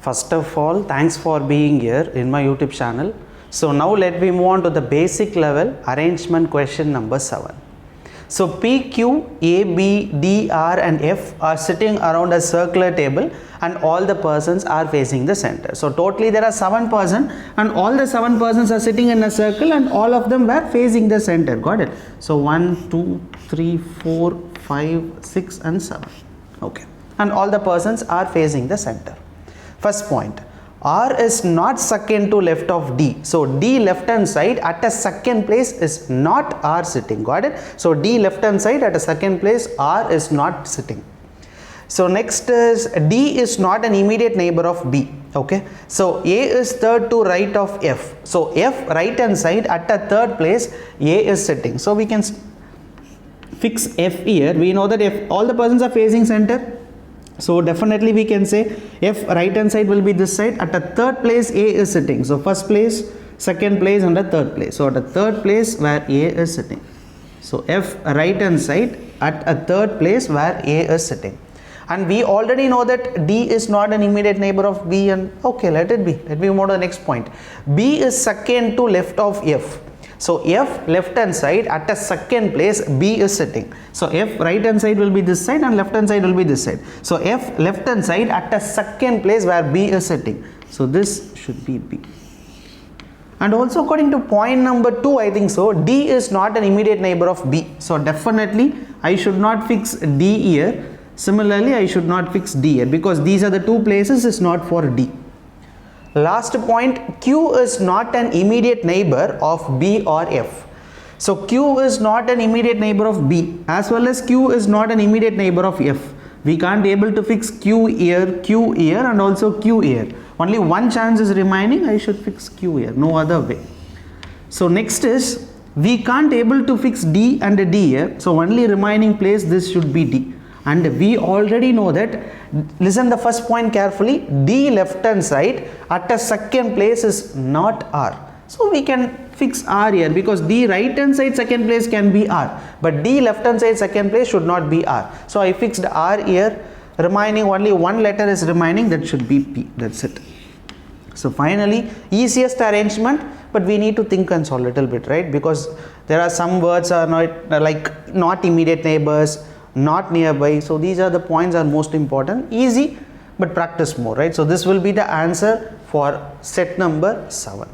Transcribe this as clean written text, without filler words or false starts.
First of all, thanks for being here in my YouTube channel. So now let me move on to the basic level arrangement question number 7. So P, Q, A, B, D, R and F are sitting around a circular table and all the persons are facing the center. So totally there are 7 persons and all the 7 persons are sitting in a circle and all of them were facing the center. Got it? So 1, 2, 3, 4, 5, 6 and 7. Okay. And all the persons are facing the center. First point. R is not second to left of D. So D left hand side at a second place is not R sitting. Got it? So D left hand side at a second place, R is not sitting. So next is D is not an immediate neighbor of B. Okay. So A is third to right of F. So F right hand side at a third place, A is sitting. So we can fix F here. We know that if all the persons are facing center, so definitely we can say F right hand side will be this side. At a third place A is sitting. So first place, second place and a third place. So at a third place where A is sitting. So F right hand side at a third place where A is sitting. And we already know that D is not an immediate neighbor of B, and okay, let it be. Let me move to the next point. B is second to left of F. So F left hand side at a second place B is sitting. So F right hand side will be this side and left hand side will be this side. So F left hand side at a second place where B is sitting. So this should be B. And also according to point number 2, I think so, D is not an immediate neighbor of B. So definitely I should not fix D here. Similarly, I should not fix D here because these are the two places is not for D. Last point, Q is not an immediate neighbor of B or F. So Q is not an immediate neighbor of B as well as Q is not an immediate neighbor of F. We can't be able to fix Q here and also Q here. Only one chance is remaining, I should fix Q here, no other way. So next is, we can't able to fix D and D here. So only remaining place, this should be D. And we already know that, listen the first point carefully, D left hand side at a second place is not R. So we can fix R here because D right hand side second place can be R. But D left hand side second place should not be R. So I fixed R here, remaining only one letter is remaining, that should be P. That's it. So finally, easiest arrangement, but we need to think and solve a little bit, right? Because there are some words are not immediate neighbors, not nearby. So these are the points are most important. Easy, but practice more, right? So this will be the answer for set number 7.